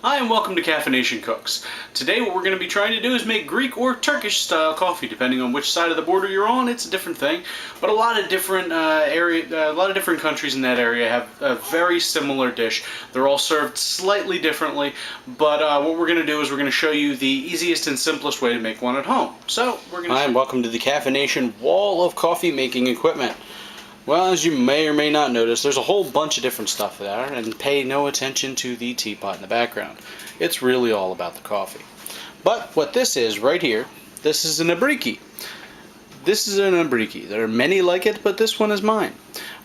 Hi and welcome to CaffiNation Cooks. Today what we're going to be trying to do is make Greek or Turkish style coffee. Depending on which side of the border you're on, it's a different thing. But a lot of different different countries in that area have a very similar dish. They're all served slightly differently, but what we're going to do is we're going to show you the easiest and simplest way to make one at home. So we're going to. Hi and welcome to the CaffiNation wall of coffee making equipment. Well, as you may or may not notice, there's a whole bunch of different stuff there, and pay no attention to the teapot in the background. It's really all about the coffee. But what this is right here, this is an abriki. This is an abriki. There are many like it, but this one is mine.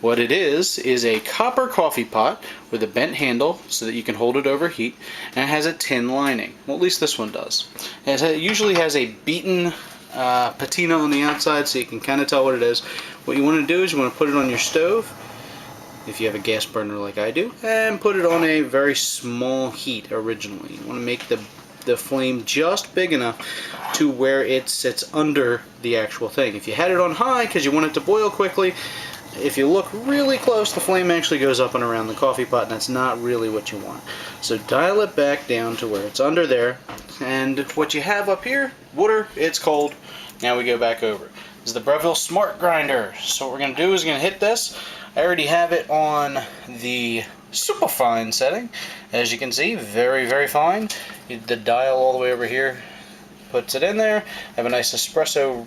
What it is a copper coffee pot with a bent handle so that you can hold it over heat, and it has a tin lining. Well, at least this one does. It usually has a beaten patina on the outside, so you can kind of tell what it is. What you want to do is you want to put it on your stove, if you have a gas burner like I do, and put it on a very small heat originally. You want to make the flame just big enough to where it sits under the actual thing. If you had it on high because you want it to boil quickly, if you look really close, the flame actually goes up and around the coffee pot, and that's not really what you want. So dial it back down to where it's under there, and what you have up here, water, it's cold. Now we go back over. This is the Breville Smart Grinder. So what we're going to do is we're going to hit this. I already have it on the super fine setting. As you can see, very, very fine. The dial all the way over here puts it in there. I have a nice espresso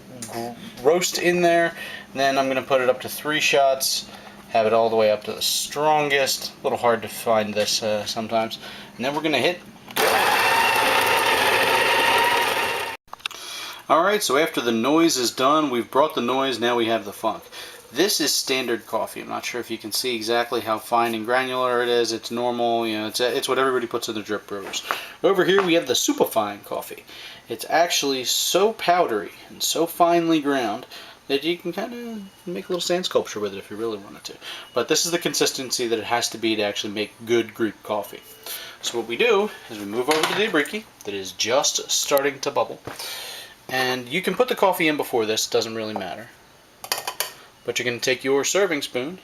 roast in there. And then I'm going to put it up to 3 shots. Have it all the way up to the strongest. A little hard to find this sometimes. And then we're going to hit go. Alright, so after the noise is done, we've brought the noise, now we have the funk. This is standard coffee. I'm not sure if you can see exactly how fine and granular it is. It's normal, you know, it's what everybody puts in their drip brewers. Over here we have the superfine coffee. It's actually so powdery and so finely ground that you can kind of make a little sand sculpture with it if you really wanted to. But this is the consistency that it has to be to actually make good Greek coffee. So what we do is we move over to the abriki that is just starting to bubble. And you can put the coffee in before this, doesn't really matter. But you're going to take your serving spoon,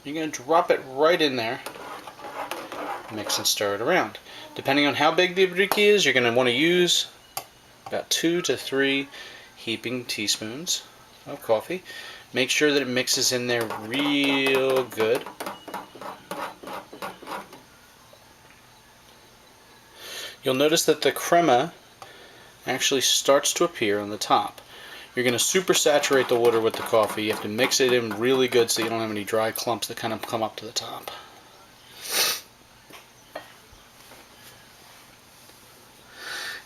you're going to drop it right in there, mix and stir it around. Depending on how big the abriki is, you're going to want to use about 2 to 3 heaping teaspoons of coffee. Make sure that it mixes in there real good. You'll notice that the crema actually starts to appear on the top. You're going to super saturate the water with the coffee. You have to mix it in really good so you don't have any dry clumps that kind of come up to the top.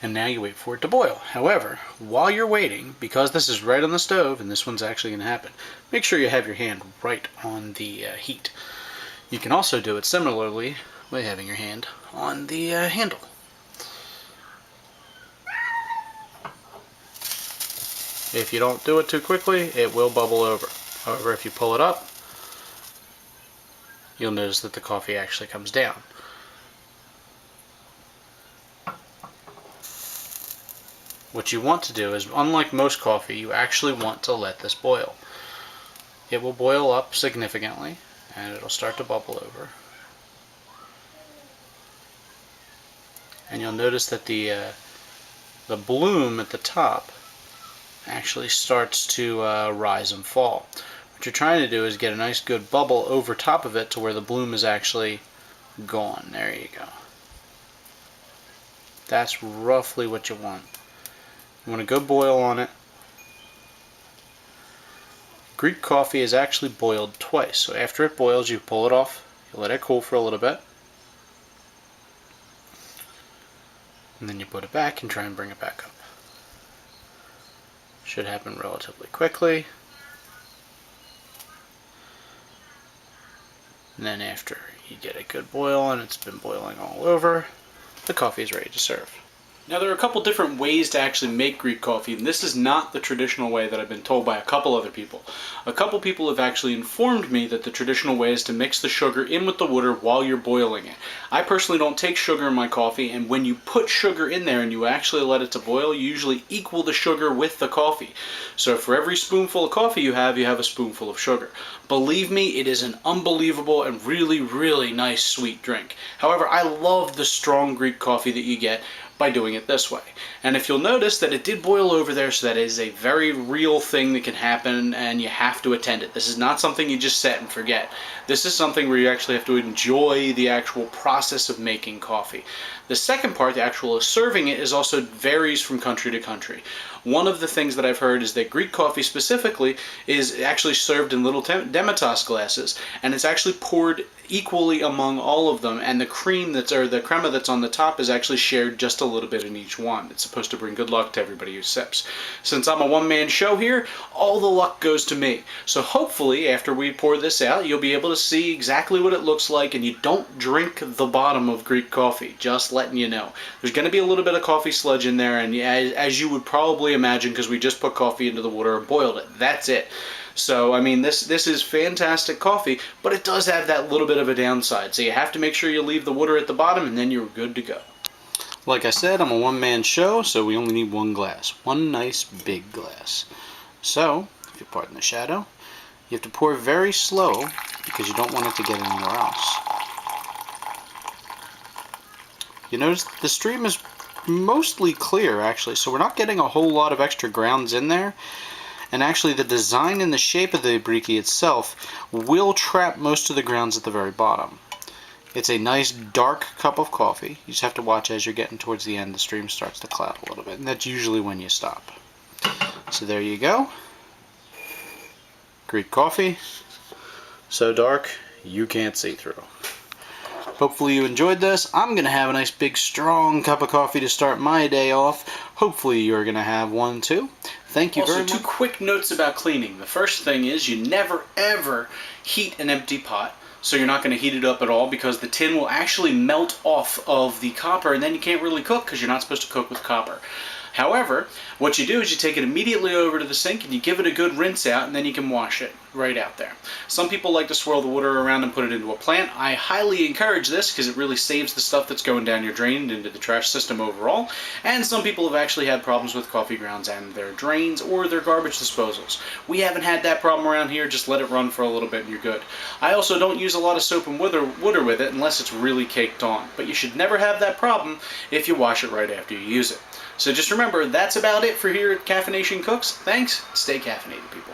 And now you wait for it to boil. However, while you're waiting, because this is right on the stove, and this one's actually going to happen, make sure you have your hand right on the heat. You can also do it similarly by having your hand on the handle. If you don't do it too quickly, it will bubble over. However, if you pull it up, you'll notice that the coffee actually comes down. What you want to do is, unlike most coffee, you actually want to let this boil. It will boil up significantly, and it'll start to bubble over. And you'll notice that the bloom at the top actually starts to rise and fall. What you're trying to do is get a nice good bubble over top of it to where the bloom is actually gone. There you go. That's roughly what you want. You want a good boil on it. Greek coffee is actually boiled twice. So after it boils, you pull it off, you let it cool for a little bit, and then you put it back and try and bring it back up. Should happen relatively quickly. And then after you get a good boil and it's been boiling all over, the coffee is ready to serve. Now there are a couple different ways to actually make Greek coffee, and this is not the traditional way that I've been told by a couple other people. A couple people have actually informed me that the traditional way is to mix the sugar in with the water while you're boiling it. I personally don't take sugar in my coffee, and when you put sugar in there and you actually let it to boil, you usually equal the sugar with the coffee. So for every spoonful of coffee you have a spoonful of sugar. Believe me, it is an unbelievable and really, really nice sweet drink. However, I love the strong Greek coffee that you get by doing it this way. And if you'll notice that it did boil over there, so that is a very real thing that can happen and you have to attend it. This is not something you just set and forget. This is something where you actually have to enjoy the actual process of making coffee. The second part, the actual serving it, is also varies from country to country. One of the things that I've heard is that Greek coffee specifically is actually served in little demitasse glasses, and it's actually poured equally among all of them, and the cream the crema that's on the top is actually shared just a little bit in each one. It's supposed to bring good luck to everybody who sips. Since I'm a one-man show here, all the luck goes to me. So hopefully after we pour this out, you'll be able to see exactly what it looks like, and you don't drink the bottom of Greek coffee, just letting you know. There's going to be a little bit of coffee sludge in there, and as you would probably imagine, because we just put coffee into the water and boiled it. That's it. So, I mean, this is fantastic coffee, but it does have that little bit of a downside. So you have to make sure you leave the water at the bottom, and then you're good to go. Like I said, I'm a one-man show, so we only need one glass. One nice big glass. So, if you pardon the shadow, you have to pour very slow because you don't want it to get anywhere else. You notice the stream is mostly clear, actually, so we're not getting a whole lot of extra grounds in there. And actually the design and the shape of the briki itself will trap most of the grounds at the very bottom. It's a nice dark cup of coffee. You just have to watch as you're getting towards the end, the stream starts to cloud a little bit, and that's usually when you stop. So there you go. Greek coffee. So dark you can't see through. Hopefully you enjoyed this. I'm going to have a nice big strong cup of coffee to start my day off. Hopefully you're going to have one too. Thank you very much. Also, two quick notes about cleaning. The first thing is you never ever heat an empty pot. So you're not going to heat it up at all because the tin will actually melt off of the copper, and then you can't really cook because you're not supposed to cook with copper. However, what you do is you take it immediately over to the sink and you give it a good rinse out, and then you can wash it right out there. Some people like to swirl the water around and put it into a plant. I highly encourage this because it really saves the stuff that's going down your drain and into the trash system overall. And some people have actually had problems with coffee grounds and their drains or their garbage disposals. We haven't had that problem around here. Just let it run for a little bit and you're good. I also don't use a lot of soap and water with it unless it's really caked on. But you should never have that problem if you wash it right after you use it. So just remember, that's about it for here at CaffiNation Cooks. Thanks. Stay caffeinated, people.